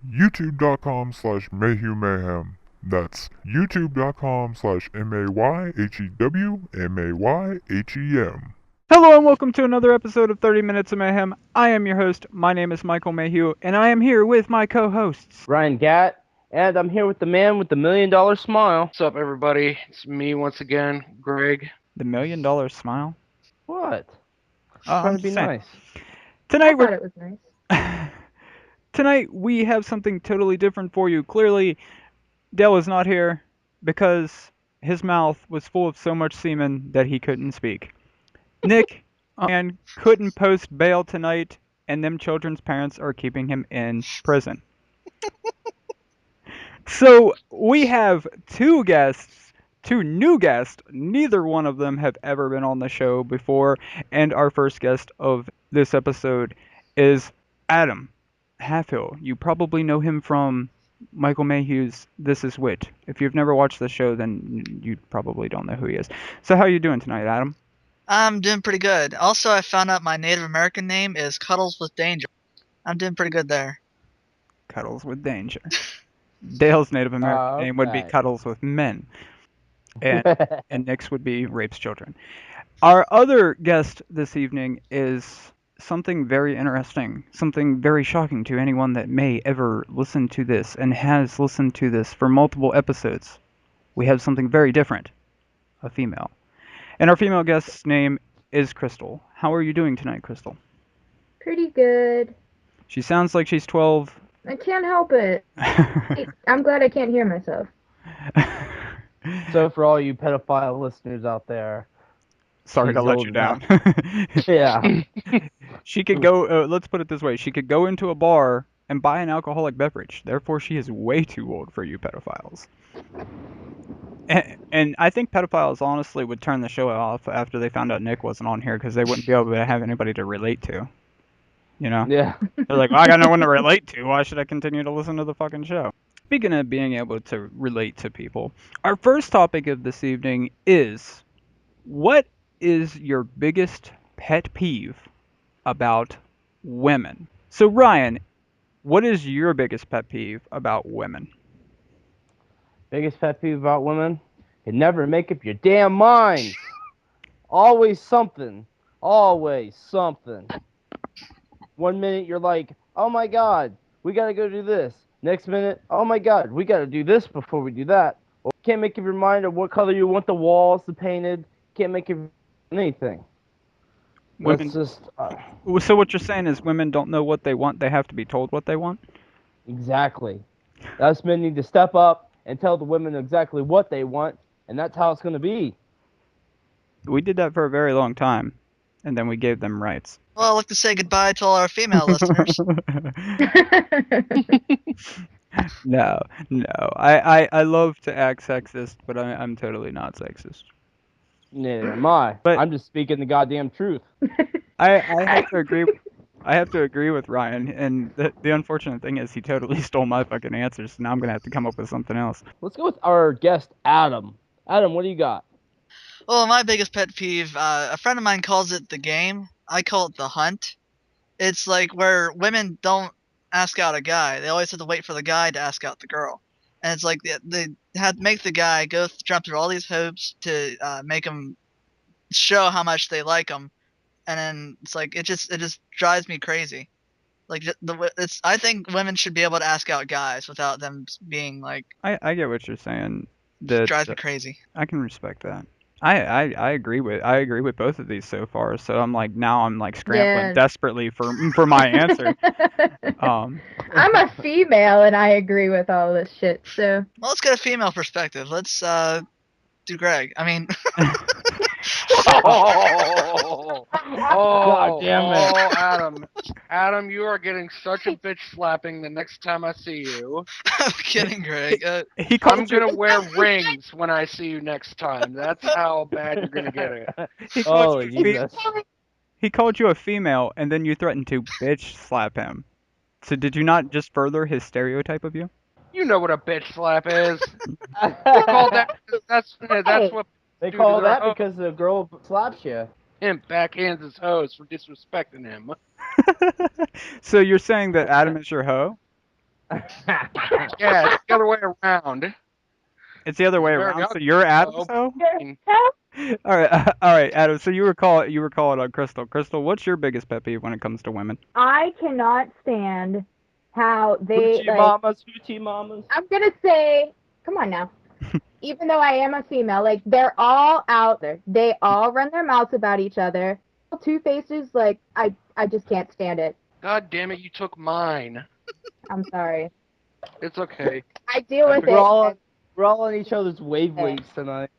youtube.com/MayhewMayhem. That's youtube.com/MayhewMayhem. Hello and welcome to another episode of 30 Minutes of Mayhem. I am your host. My name is Michael Mayhew, and I am here with my co-hosts. Ryan Gatt, and I'm here with the man with the $1 million smile. What's up, everybody? It's me once again, Greg. The $1 million smile? What? I'm Trying to be just saying. nice. Tonight I thought it was nice. Tonight we have something totally different for you. Clearly, Dale is not here because his mouth was full of so much semen that he couldn't speak. Nick and couldn't post bail tonight, and them children's parents are keeping him in prison. So we have two new guests. Neither one of them have ever been on the show before, and our first guest of this episode is Adam Halfhill. You probably know him from Michael Mayhew's This Is Wit. If you've never watched the show, then you probably don't know who he is. So how are you doing tonight, Adam? I'm doing pretty good. Also, I found out my Native American name is Cuddles with Danger. I'm doing pretty good there. Cuddles with Danger. Dale's Native American name would be Okay. Cuddles with Men. And Nick's would be Rapes Children. Our other guest this evening is something very interesting, something very shocking to anyone that may ever listen to this and has listened to this for multiple episodes. We have something very different, a female. And our female guest's name is Crystal. How are you doing tonight, Crystal? Pretty good. She sounds like she's 12. I can't help it. I'm glad I can't hear myself. So for all you pedophile listeners out there, Sorry to she's let old you down. yeah. She could go, let's put it this way. She could go into a bar and buy an alcoholic beverage. Therefore, she is way too old for you pedophiles. And I think pedophiles honestly would turn the show off after they found out Nick wasn't on here because they wouldn't be able to have anybody to relate to. You know? Yeah. They're like, well, I got no one to relate to. Why should I continue to listen to the fucking show? Speaking of being able to relate to people, our first topic of this evening is, what is your biggest pet peeve about women? So Ryan, what is your biggest pet peeve about women? Biggest pet peeve about women? You never make up your damn mind. Always something. Always something. 1 minute you're like, oh my god, we gotta go do this. Next minute, oh my god, we gotta do this before we do that. Well, you can't make up your mind of what color you want the walls to painted. Can't make up anything. Women. That's just So what you're saying is women don't know what they want. They have to be told what they want. exactly. Us men need to step up and tell the women exactly what they want, and that's how it's gonna be. We did that for a very long time, and then we gave them rights. Well, I'd like to say goodbye to all our female listeners. No. I love to act sexist, but I'm totally not sexist. Neither am I. But- I'm just speaking the goddamn truth. I have to agree. I have to agree with Ryan, and the unfortunate thing is he totally stole my fucking answers. So now I'm gonna have to come up with something else. Let's go with our guest, Adam. Adam, what do you got? Well, my biggest pet peeve, a friend of mine calls it the game. I call it the hunt. It's like where women don't ask out a guy. They always have to wait for the guy to ask out the girl. And it's like they had to make the guy jump through all these hoops to make him show how much they like him. And then it's like it just drives me crazy. Like I think women should be able to ask out guys without them being like. I get what you're saying. It drives me crazy. I can respect that. I agree with both of these so far. So I'm like scrambling Yeah. desperately for my answer. I'm a female and I agree with all this shit, so. Well, let's get a female perspective. Let's do Greg. I mean. God damn it. Adam, you are getting such a bitch slapping the next time I see you. I'm kidding, Greg. He I'm called you. gonna wear rings when I see you next time. That's how bad you're gonna get it. He called Oh, you Jesus. He called you a female, and then you threatened to bitch slap him. So did you not just further his stereotype of you? You know what a bitch slap is. They call that. That's what They Dude, call they're- that because the girl slaps you. him backhands his hoes for disrespecting him. So you're saying that Adam is your hoe? Yeah, it's the other way around. It's the other way Very around. So ugly, you're Adam, though. so? All right, all right, Adam. So you were calling on Crystal. Crystal, what's your biggest pet peeve when it comes to women? I cannot stand how they Hoochie mamas. I'm gonna say, come on now. Even though I am a female, like they're all out there. They all run their mouths about each other. Two faces, like I just can't stand it. God damn it, you took mine. I'm sorry. It's okay. I deal with We're it. all on each other's wavelengths tonight.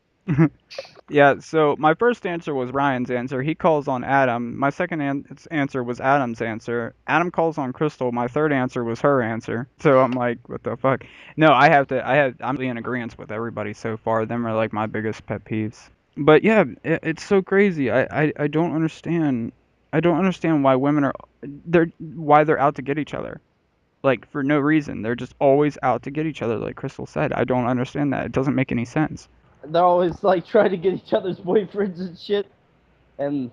Yeah, so my first answer was Ryan's answer. He calls on Adam. My second answer was Adam's answer. Adam calls on Crystal. My third answer was her answer. So I'm like, what the fuck? No, I'm really in agreement with everybody so far. Them are like my biggest pet peeves. But yeah, it's so crazy. I don't understand. I don't understand why why they're out to get each other. Like for no reason. They're just always out to get each other, like Crystal said. I don't understand that. It doesn't make any sense. They're always like trying to get each other's boyfriends and shit, and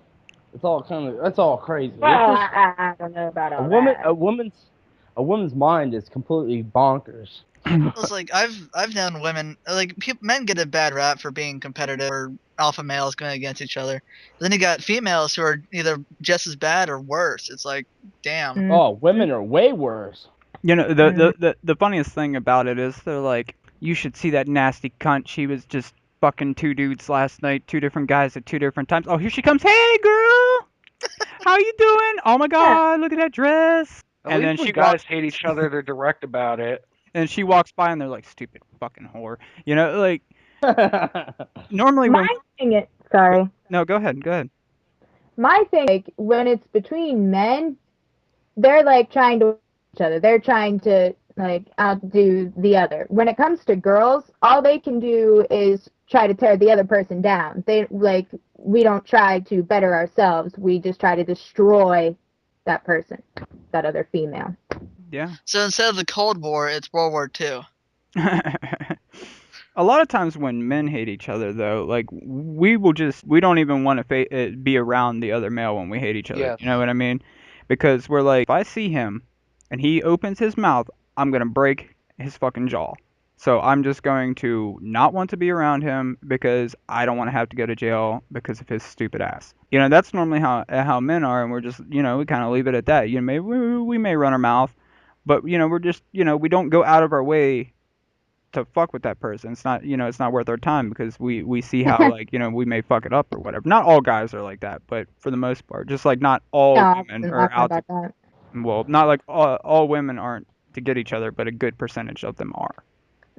it's all crazy. Well, It's just, I don't know about all that. a woman's mind is completely bonkers. It's like I've known women like men get a bad rap for being competitive or alpha males going against each other. But then you got females who are either just as bad or worse. It's like, damn. Oh, women are way worse. You know, the funniest thing about it is they're like, you should see that nasty cunt. She was just fucking two dudes last night, two different guys at two different times. Oh, here she comes. Hey, girl, how you doing? Oh my God, look at that dress. At And least then when guys hate each other, they're direct about it. and she walks by and they're like, stupid fucking whore. You know, like normally when Sorry. no, go ahead. My thing, like when it's between men, they're like trying to each other. They're trying to like outdo the other. When it comes to girls, all they can do is try to tear the other person down. We don't try to better ourselves. We just try to destroy that person, that other female. Yeah. So instead of the Cold War, it's World War II. A lot of times when men hate each other, though, like we don't even want to be around the other male when we hate each other. Yes. You know what I mean? Because we're like, if I see him and he opens his mouth, I'm gonna break his fucking jaw. So I'm just going to not want to be around him because I don't want to have to go to jail because of his stupid ass. You know, that's normally how men are, and we're just, we kind of leave it at that. You know, maybe we may run our mouth, but we're just, we don't go out of our way to fuck with that person. It's not, it's not worth our time because we see how like, we may fuck it up or whatever. Not all guys are like that, but for the most part, just like not all women are out to, that. well, not like all women aren't to get each other, but a good percentage of them are.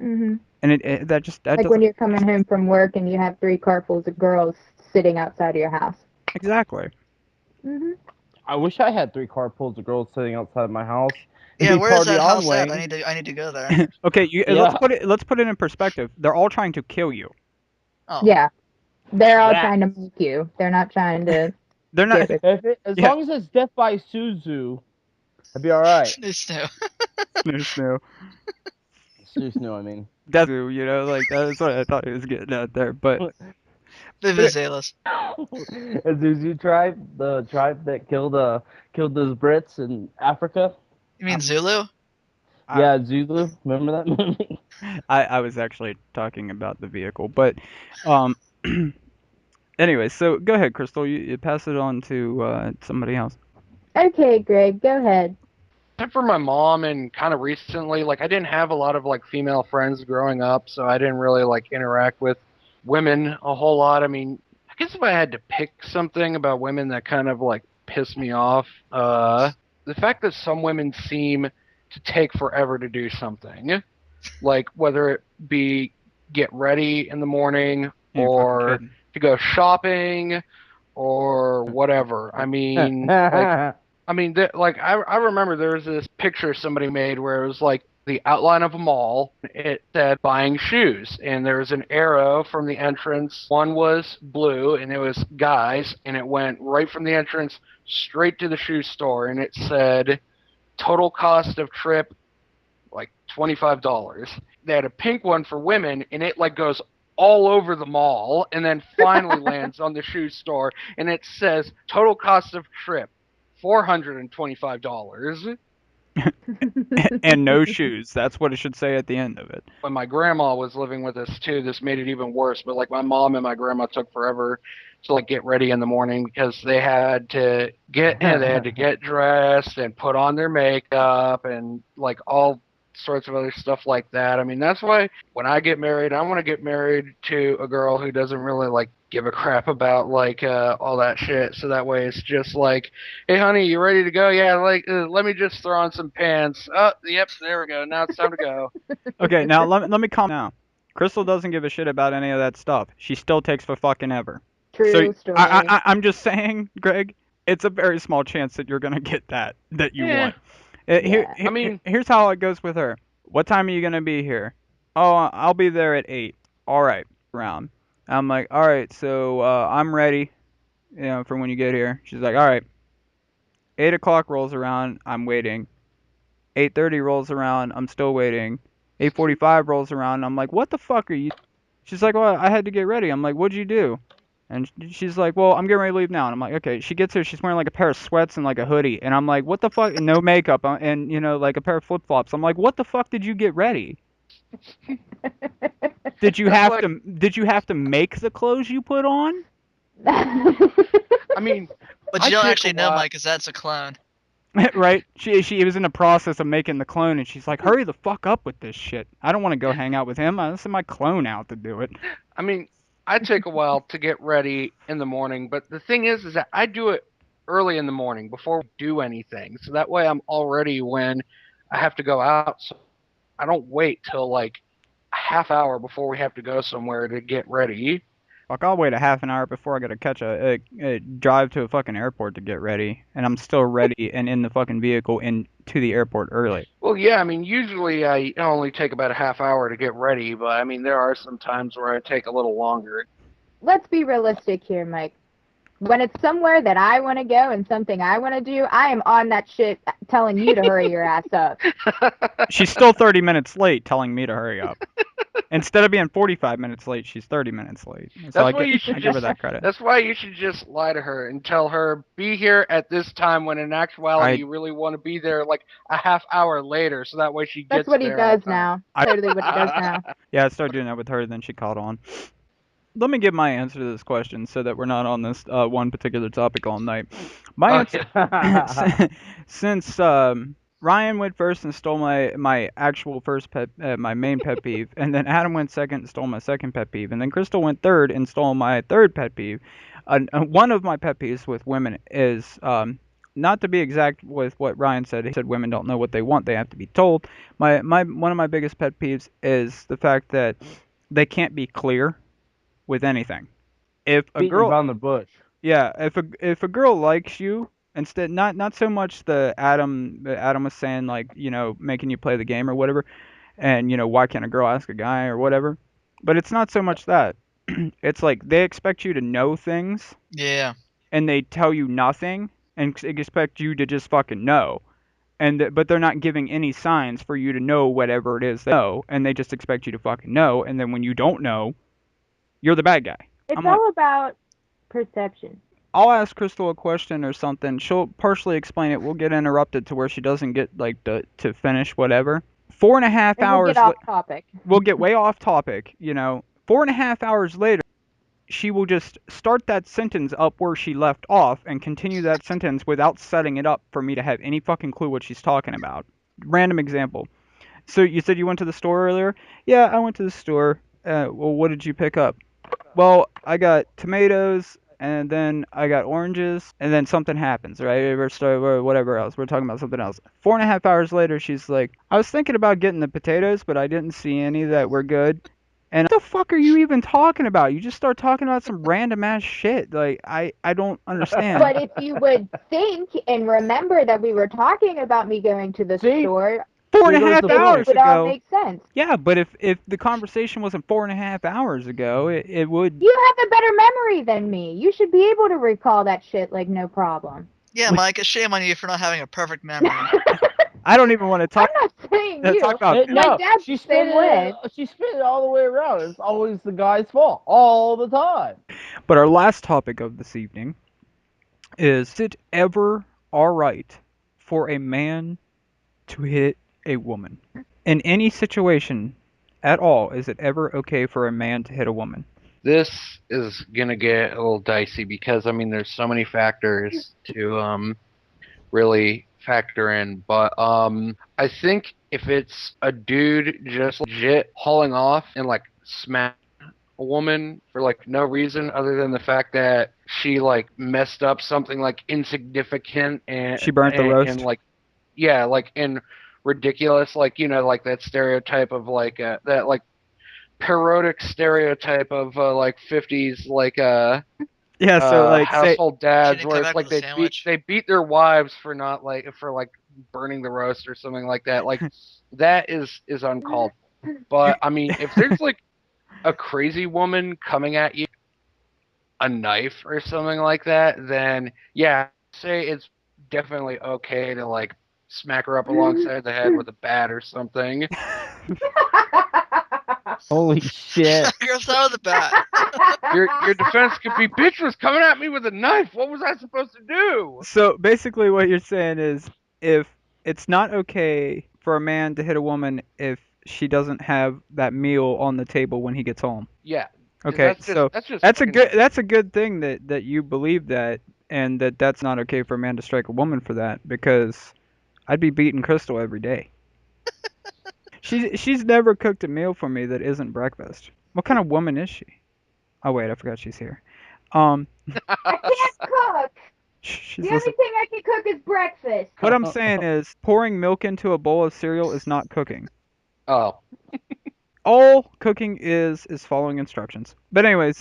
Mm-hmm. And that like when you're coming home from work and you have 3 carfuls of girls sitting outside of your house. Exactly. Mm-hmm. I wish I had 3 carpools of girls sitting outside my house. Yeah, where is that house Wayne. at? I need to go there. Okay, let's put it in perspective. They're all trying to kill you. Oh. Yeah. They're all trying to make you. They're not trying to. They're not. As long as it's death by Suzu, it'd be all right. Snow. Snow. Snow, I mean. That's like that's what I thought he was getting at there, but. Vivizelas. Zuzu tribe, the tribe that killed those Brits in Africa. You mean Zulu? Yeah, Zulu. Remember that movie? I was actually talking about the vehicle, but anyway, so go ahead, Crystal. You pass it on to somebody else. Okay, Greg, go ahead. Except for my mom and kind of recently, like I didn't have a lot of like female friends growing up, so I didn't really like interact with women a whole lot. I mean, I guess if I had to pick something about women that kind of like pissed me off, the fact that some women seem to take forever to do something, like whether it be get ready in the morning or to go shopping or whatever. I mean, I remember there was this picture somebody made where it was like the outline of a mall. It said buying shoes, and there was an arrow from the entrance. One was blue, and it was guys, and it went right from the entrance straight to the shoe store, and it said total cost of trip like $25. They had a pink one for women, and it like goes all over the mall, and then finally lands on the shoe store, and it says total cost of trip $425. And no shoes. That's what it should say at the end of it. When my grandma was living with us too, this made it even worse. But like my mom and my grandma took forever to like get ready in the morning because they had to get dressed and put on their makeup and like all sorts of other stuff like that. I mean, that's why when I get married, I want to get married to a girl who doesn't really like give a crap about like all that shit. So that way it's just like, hey honey, you ready to go? Yeah, like let me just throw on some pants. Oh, yep, there we go. Now it's time to go. Okay, now let me calm down. Crystal doesn't give a shit about any of that stuff. She still takes for fucking ever. True So story. I'm just saying, Greg, it's a very small chance that you're gonna get that you Yeah. want. Yeah. I mean- Here's how it goes with her. What time are you gonna be here? Oh, I'll be there at 8. All right, round. I'm like, all right, so I'm ready, for when you get here. She's like, all right. 8 o'clock rolls around, I'm waiting. 8:30 rolls around, I'm still waiting. 8:45 rolls around, I'm like, what the fuck are you? She's like, well, I had to get ready. I'm like, what'd you do? And she's like, well, I'm getting ready to leave now. And I'm like, okay. She gets here, she's wearing like a pair of sweats and like a hoodie. And I'm like, what the fuck? And no makeup and, like a pair of flip flops. I'm like, what the fuck did you get ready? Did you have to make the clothes you put on? I mean, But I you don't take a actually know, lot- Mike, because that's a clone. Right? She was in the process of making the clone, and she's like, hurry the fuck up with this shit. I don't want to go hang out with him. I send my clone out to do it. I mean, I take a while to get ready in the morning, but the thing is that I do it early in the morning before we do anything. So that way I'm all ready when I have to go out. So I don't wait till like a half hour before we have to go somewhere to get ready. Fuck, I'll wait a half an hour before I gotta catch a drive to a fucking airport to get ready, and I'm still ready and in the fucking vehicle and to the airport early. Well, yeah, I mean, usually I only take about a half hour to get ready, but I mean, there are some times where I take a little longer. Let's be realistic here, Mike. When it's somewhere that I want to go and something I want to do, I am on that shit telling you to hurry your ass up. She's still 30 minutes late telling me to hurry up. Instead of being 45 minutes late, she's 30 minutes late. So That's why you should I give her just- that credit. That's why you should just lie to her and tell her, be here at this time, when in actuality you really want to be there like a half hour later, so that way she gets That's what he there on does time. now. Totally what he does now. Yeah, I started doing that with her, then she caught on. Let me give my answer to this question so that we're not on this one particular topic all night. My answer, since Ryan went first and stole my actual first my main pet peeve, and then Adam went second and stole my second pet peeve, and then Crystal went third and stole my third pet peeve. One of my pet peeves with women is not to be exact with what Ryan said. He said women don't know what they want; they have to be told. My one of my biggest pet peeves is the fact that they can't be clear with anything. If a Beating girl, around the bush. yeah, if a girl likes you, instead not so much the Adam was saying, like, making you play the game or whatever, and why can't a girl ask a guy or whatever, but it's not so much that. It's like they expect you to know things Yeah. and they tell you nothing and expect you to just fucking know. But they're not giving any signs for you to know whatever it is they know, and they just expect you to fucking know, and then when you don't know, you're the bad guy. It's I'm like, all about perception. I'll ask Crystal a question or something. She'll partially explain it. We'll get interrupted to where she doesn't get like to finish whatever. 4.5 And hours. we'll get off topic. We'll get way off topic. 4.5 hours later, she will just start that sentence up where she left off and continue that sentence without setting it up for me to have any fucking clue what she's talking about. Random example. So you said you went to the store earlier? Yeah, I went to the store. Well, what did you pick up? Well, I got tomatoes, and then I got oranges, and then something happens, right? Or whatever else. We're talking about something else. 4.5 hours later, she's like, I was thinking about getting the potatoes, but I didn't see any that were good. And what the fuck are you even talking about? You just start talking about some random ass shit. Like, I don't understand. But if you would think and remember that we were talking about me going to the See? store, 4.5 the hours it would all ago. make sense. Yeah, but if the conversation wasn't 4.5 hours ago, it would. You have a better memory than me. You should be able to recall that shit like no problem. Yeah, Mike, a shame on you for not having a perfect memory. I don't even want to talk. I'm not saying Let's you. talk about- My No, dad's she the same spin way. it. She spin it all the way around. It's always the guy's fault, all the time. But our last topic of this evening is it ever all right for a man to hit a woman? In any situation at all, is it ever okay for a man to hit a woman? This is gonna get a little dicey because I mean there's so many factors to really factor in, but I think if it's a dude just legit hauling off and like smack a woman for like no reason other than the fact that she like messed up something like insignificant and She burnt the roast. and like yeah like and ridiculous, like you know, like that stereotype of like that like parodic stereotype of like 50s like Yeah, so like say household dads didn't where come it's back like with a sandwich. they beat their wives for not like for like burning the roast or something like that. Like that is uncalled. But I mean, if there's like a crazy woman coming at you, a knife or something like that, then yeah, say it's definitely okay to like smack her up alongside the head with a bat or something. Holy shit. Girls out of the bat. Your defense could be, bitch was coming at me with a knife. What was I supposed to do? so basically what you're saying is if it's not okay for a man to hit a woman if she doesn't have that meal on the table when he gets home. Yeah. 'cause Okay, that's so just that's a fucking- good thing that you believe that and that's not okay for a man to strike a woman for that because I'd be beating Crystal every day. She's never cooked a meal for me that isn't breakfast. What kind of woman is she? Oh wait, I forgot she's here. I can't cook. She's The only listening. thing I can cook is breakfast. What I'm saying is pouring milk into a bowl of cereal is not cooking. Oh. All cooking is following instructions. But anyways,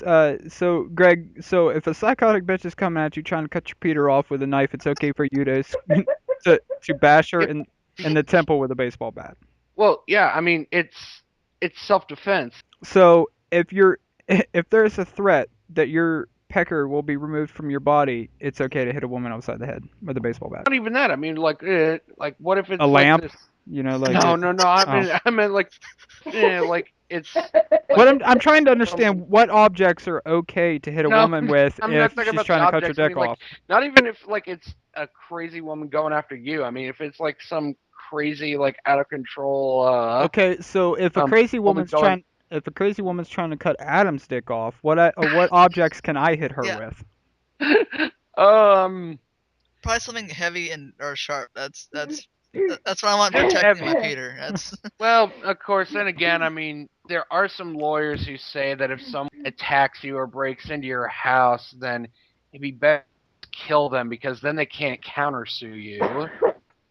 so Greg, so if a psychotic bitch is coming at you trying to cut your Peter off with a knife, it's okay for you to bash her in the temple with a baseball bat. Well, yeah, I mean it's self-defense. So if there's a threat that your pecker will be removed from your body, it's okay to hit a woman upside the head with a baseball bat. Not even that. I mean like what if it's A like lamp? this? You know, like No, it- no, no. I meant like like it's What I'm trying to understand what objects are okay to hit a No, woman with I'm if not talking she's about trying the to cut your objects. I dick mean, like, off. not even if like it's a crazy woman going after you. I mean, if it's like some crazy like out of control Okay, so if a crazy woman woman's trying to cut Adam's dick off, what objects can I hit her Yeah. with? Probably something heavy and or sharp. That's what I want protecting my Heavy. Peter. That's Well, of course, then again, I mean, there are some lawyers who say that if someone attacks you or breaks into your house, then it'd be better to kill them because then they can't countersue you.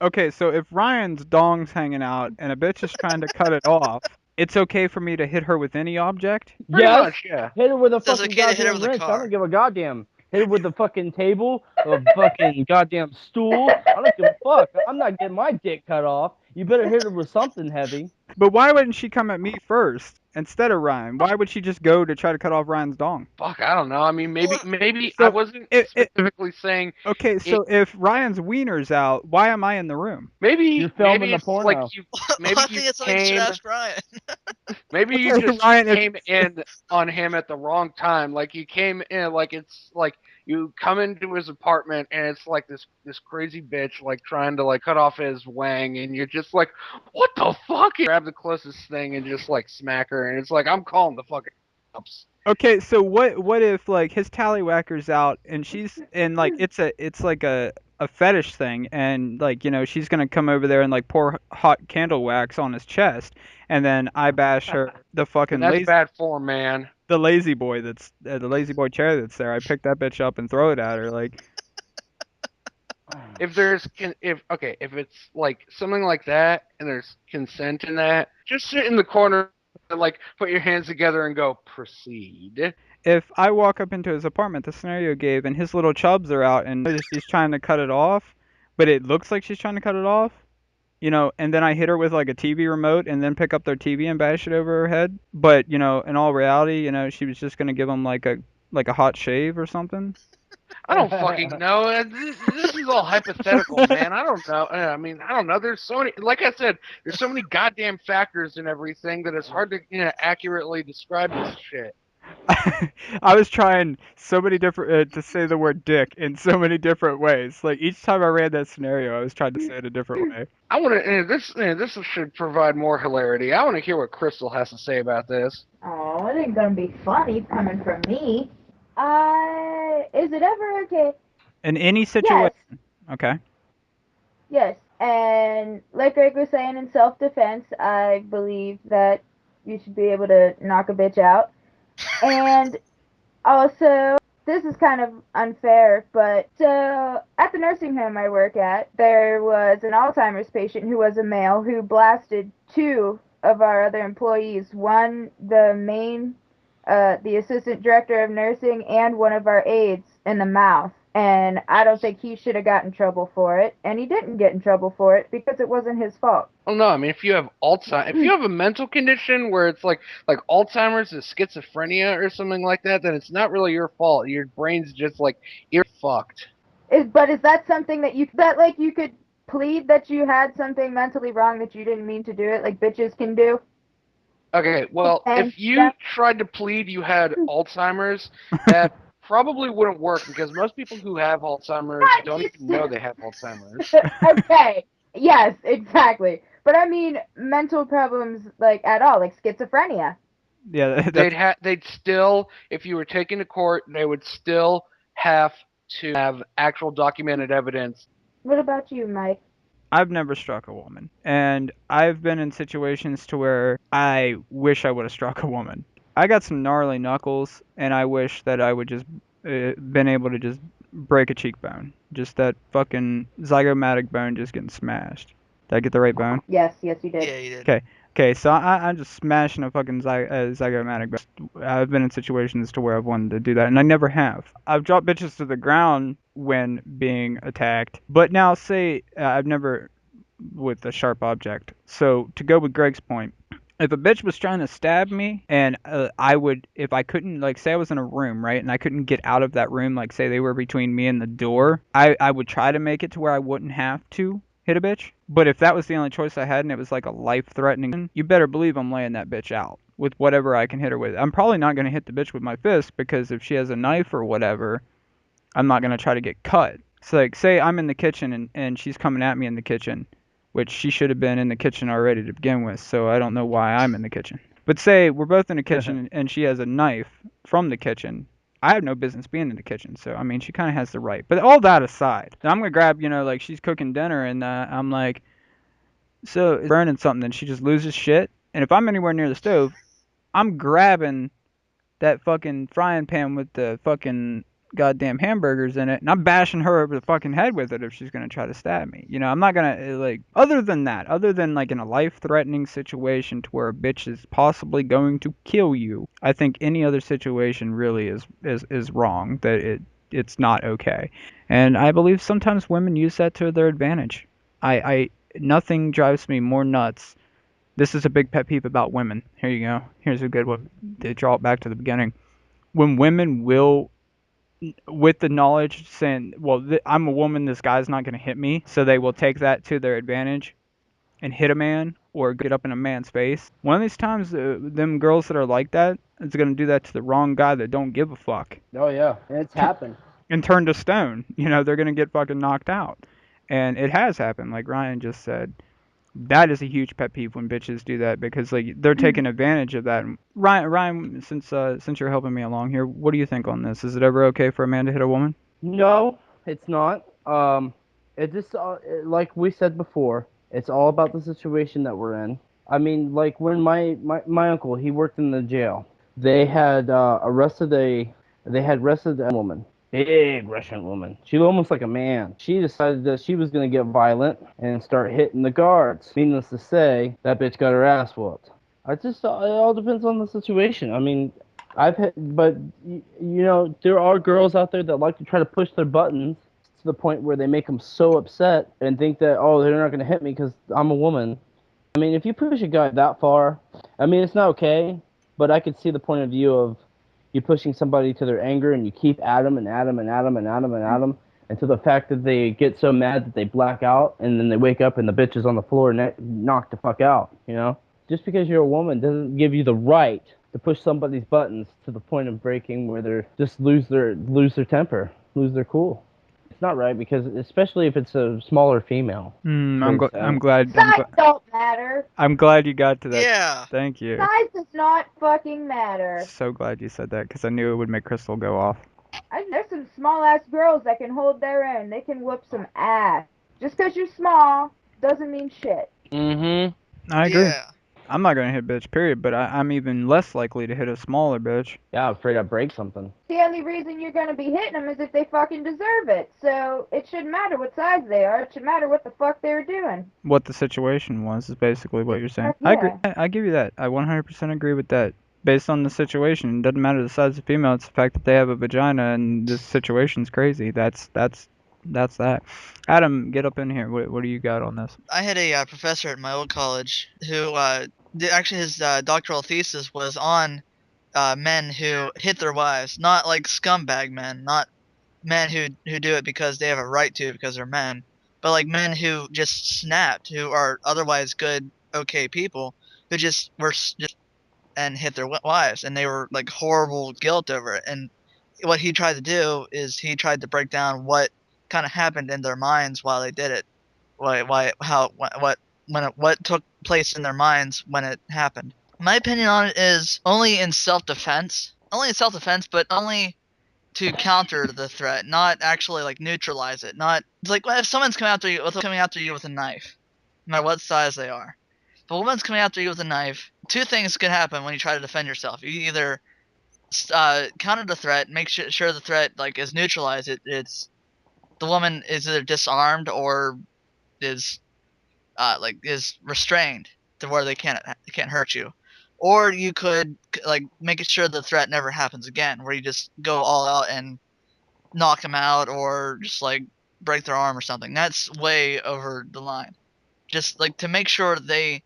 Okay, so if Ryan's dong's hanging out and a bitch is trying to cut it off, it's okay for me to hit her with any object? Pretty Yes. much, yeah. Hit her with a So it's fucking okay to hit her goddamn with a wrench. I car. don't give a goddamn. Hit her with the fucking table, a fucking goddamn stool. I don't give a fuck. I'm not getting my dick cut off. You better hit her with something heavy. But why wouldn't she come at me first instead of Ryan? Why would she just go to try to cut off Ryan's dong? Fuck, I don't know. I mean, maybe So, I wasn't specifically saying. Okay, so if Ryan's wiener's out, why am I in the room? Maybe You're filming maybe the it's porno. like you maybe I think you it's something you should came ask Ryan. maybe you Okay, just Ryan, if- came in on him at the wrong time. Like you came in like it's like you come into his apartment and it's like this crazy bitch like trying to like cut off his wang and you're just like, what the fuck? You grab the closest thing and just like smack her and it's like I'm calling the fucking cops. Okay, so what if like his tallywhacker's out and she's and like it's like a fetish thing and like you know she's gonna come over there and like pour hot candle wax on his chest and then I bash her the fucking And that's lazy bad form, man. the lazy boy that's the lazy boy chair that's there. I pick that bitch up and throw it at her like If if it's like something like that and there's consent in that, just sit in the corner and like put your hands together and go proceed. if I walk up into his apartment, the scenario gave, and his little chubs are out, and she's trying to cut it off, but it looks like she's trying to cut it off, you know, and then I hit her with like a TV remote, and then pick up their TV and bash it over her head. But you know, in all reality, you know, she was just gonna give him like a hot shave or something. I don't fucking know. This is all hypothetical, man. I don't know. I mean, I don't know. There's so many, like I said, there's so many goddamn factors and everything that it's hard to accurately describe this shit. I was trying so many different to say the word dick in so many different ways. Like each time I ran that scenario, I was trying to say it a different way. I want to. This should provide more hilarity. I want to hear what Crystal has to say about this. Oh, it ain't gonna be funny coming from me. Is it ever okay? In any situation. Yes, Okay. yes. And like Greg was saying, in self-defense, I believe that you should be able to knock a bitch out. And also, this is kind of unfair, but so at the nursing home I work at, there was an Alzheimer's patient who was a male who blasted two of our other employees. One, the assistant director of nursing, and one of our aides in the mouth. And I don't think he should have gotten in trouble for it, and he didn't get in trouble for it because it wasn't his fault. Well, no, I mean, if you have if you have a mental condition where it's like Alzheimer's is schizophrenia or something like that, then it's not really your fault. Your brain's just like you're fucked. But is that something that you could plead that you had something mentally wrong that you didn't mean to do it, like bitches can do? Okay, well, And if you tried to plead you had Alzheimer's, that probably wouldn't work because most people who have Alzheimer's don't even know they have Alzheimer's. Okay. Yes, exactly. But I mean mental problems like at all, like schizophrenia. Yeah, They'd still, if you were taken to court, they would still have to have actual documented evidence. What about you, Mike? I've never struck a woman, and I've been in situations to where I wish I would have struck a woman. I got some gnarly knuckles, and I wish that I would just been able to just break a cheekbone. Just that fucking zygomatic bone just getting smashed. Did I get the right bone? Yes, you did. Yeah, you did. Okay, so I'm just smashing a fucking zygomatic bone. I've been in situations to where I've wanted to do that, and I never have. I've dropped bitches to the ground when being attacked, but now say I've never with a sharp object. So to go with Greg's point, if a bitch was trying to stab me and I would, if I couldn't, like say I was in a room, right, and I couldn't get out of that room, like say they were between me and the door, I would try to make it to where I wouldn't have to hit a bitch. But if that was the only choice I had and it was like a life-threatening, you better believe I'm laying that bitch out with whatever I can hit her with. I'm probably not going to hit the bitch with my fist because if she has a knife or whatever, I'm not going to try to get cut. So like say I'm in the kitchen and she's coming at me in the kitchen, which she should have been in the kitchen already to begin with, so I don't know why I'm in the kitchen. But say we're both in the kitchen and she has a knife from the kitchen. I have no business being in the kitchen, so I mean she kind of has the right. But all that aside, I'm gonna grab, like she's cooking dinner and I'm like, so it's burning something, and she just loses shit. And if I'm anywhere near the stove, I'm grabbing that fucking frying pan with the fucking goddamn hamburgers in it, and I'm bashing her over the fucking head with it if she's gonna try to stab me. I'm not gonna like. Other than that, other than like in a life-threatening situation to where a bitch is possibly going to kill you, I think any other situation really is wrong. That it's not okay, and I believe sometimes women use that to their advantage. I nothing drives me more nuts. This is a big pet peeve about women. Here you go. Here's a good one to draw it back to the beginning. When women will, with the knowledge saying, well, I'm a woman, this guy's not going to hit me, so they will take that to their advantage and hit a man or get up in a man's face. One of these times, them girls that are like that is going to do that to the wrong guy that don't give a fuck. Oh yeah, and it's happened. And turn to stone. They're going to get fucking knocked out. And it has happened, like Ryan just said. That is a huge pet peeve when bitches do that because like they're taking advantage of that. Ryan, since you're helping me along here, what do you think on this? Is it ever okay for a man to hit a woman? No, it's not. It just like we said before, it's all about the situation that we're in. I mean, like when my uncle, he worked in the jail. They had arrested a woman. Big Russian woman. She was almost like a man. She decided that she was going to get violent and start hitting the guards. Needless to say, that bitch got her ass whooped. It all depends on the situation. I mean, but there are girls out there that like to try to push their buttons to the point where they make them so upset and think that, oh, they're not going to hit me because I'm a woman. I mean, if you push a guy that far, I mean, it's not okay, but I could see the point of view of you pushing somebody to their anger and you keep at them and at them and at them and at them and at them until the fact that they get so mad that they black out and then they wake up and the bitch is on the floor knocked the fuck out, Just because you're a woman doesn't give you the right to push somebody's buttons to the point of breaking where they just lose their temper, lose their cool. It's not right because especially if it's a smaller female. I'm glad. Size don't matter. I'm glad you got to that. Yeah. Thank you. Size does not fucking matter. So glad you said that because I knew it would make Crystal go off. There's some small ass girls that can hold their own. They can whoop some ass. Just because you're small doesn't mean shit. Mm-hmm. I agree. Yeah. I'm not gonna hit bitch, period. But I'm even less likely to hit a smaller bitch. Yeah, I'm afraid I'd break something. The only reason you're gonna be hitting them is if they fucking deserve it. So it shouldn't matter what size they are. It should matter what the fuck they're doing. What the situation was is basically what you're saying. Heck I agree. yeah. I give you that. I 100% agree with that. Based on the situation, it doesn't matter the size of the female. It's the fact that they have a vagina, and this situation's crazy. That's that. Adam, get up in here. What do you got on this? I had a professor at my old college who actually his doctoral thesis was on men who hit their wives, not like scumbag men, not men who do it because they have a right to because they're men, but like men who just snapped, who are otherwise good, okay people, who just were just and hit their wives, and they were like horrible guilt over it. And what he tried to do is he tried to break down what kind of happened in their minds while they did it, what took place in their minds when it happened. My opinion on it is only in self-defense, but only to counter the threat, not actually like neutralize it. Not it's like if someone's coming after you with a knife, no matter what size they are. If a woman's coming after you with a knife, two things can happen when you try to defend yourself. You either counter the threat, make sure the threat like is neutralized. It's the woman is either disarmed or is restrained to where they can't hurt you, or you could like make sure the threat never happens again, where you just go all out and knock them out or just like break their arm or something. That's way over the line. Just like to make sure they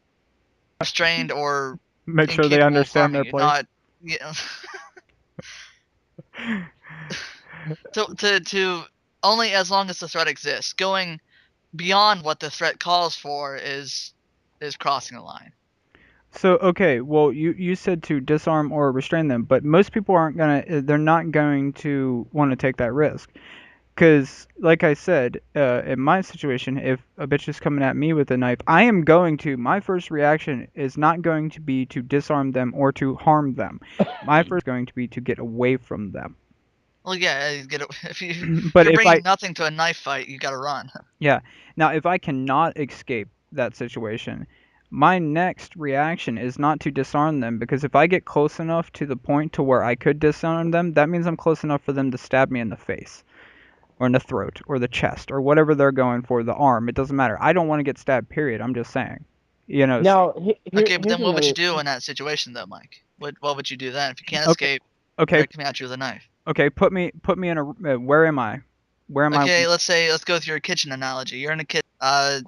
restrained or Make sure they incapable of understand their harming you, place. Not to only as long as the threat exists. Going beyond what the threat calls for is crossing the line. So okay, well you said to disarm or restrain them, but most people they're not going to want to take that risk. Because, like I said, in my situation, if a bitch is coming at me with a knife, my first reaction is not going to be to disarm them or to harm them. My first going to be to get away from them. Well, yeah, if you're But if bringing nothing to a knife fight, you gotta run. Yeah. Now, if I cannot escape that situation, my next reaction is not to disarm them, because if I get close enough to the point to where I could disarm them, that means I'm close enough for them to stab me in the face. Or in the throat, or the chest, or whatever they're going for, the arm. It doesn't matter. I don't want to get stabbed, period. I'm just saying. You know. Now, Okay, but then what would you do in that situation, though, Mike? What would you do then if you can't escape? Okay. They're coming at you with a knife. Okay, put me in a. Where am I? Where am I? Okay, let's go with your kitchen analogy. You're in a kitchen.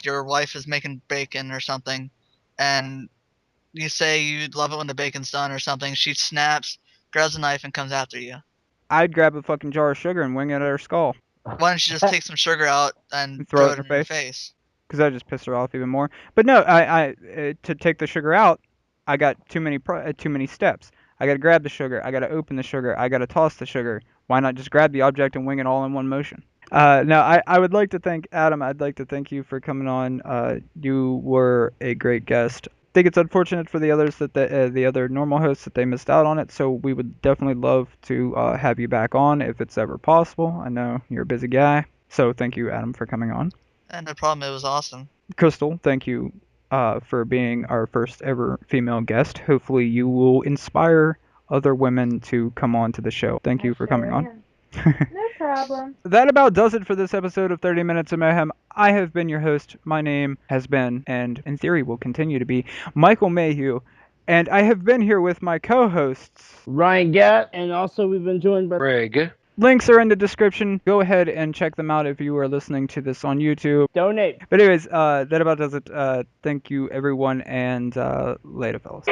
Your wife is making bacon or something, and you say you love it when the bacon's done or something. She snaps, grabs a knife, and comes after you. I'd grab a fucking jar of sugar and wing it at her skull. Why don't you just take some sugar out and throw it in her face? Because that just pissed her off even more. But no, I to take the sugar out, I got too many steps. I gotta grab the sugar. I gotta open the sugar. I gotta toss the sugar. Why not just grab the object and wing it all in one motion? No, I would like to thank Adam. I'd like to thank you for coming on. You were a great guest. I think it's unfortunate for the others that the other normal hosts that they missed out on it. So we would definitely love to have you back on if it's ever possible. I know you're a busy guy. So thank you, Adam, for coming on. No problem. It was awesome. Crystal, thank you for being our first ever female guest. Hopefully you will inspire other women to come on to the show. Thank you for coming on. No problem. That about does it for this episode of 30 Minutes of Mayhem. I have been your host. My name has been, and in theory will continue to be, Michael Mayhew. And I have been here with my co-hosts, Ryan Gatt, and also we've been joined by Greg. Links are in the description. Go ahead and check them out if you are listening to this on YouTube. Donate. But anyways, that about does it. Thank you, everyone, and later, fellas.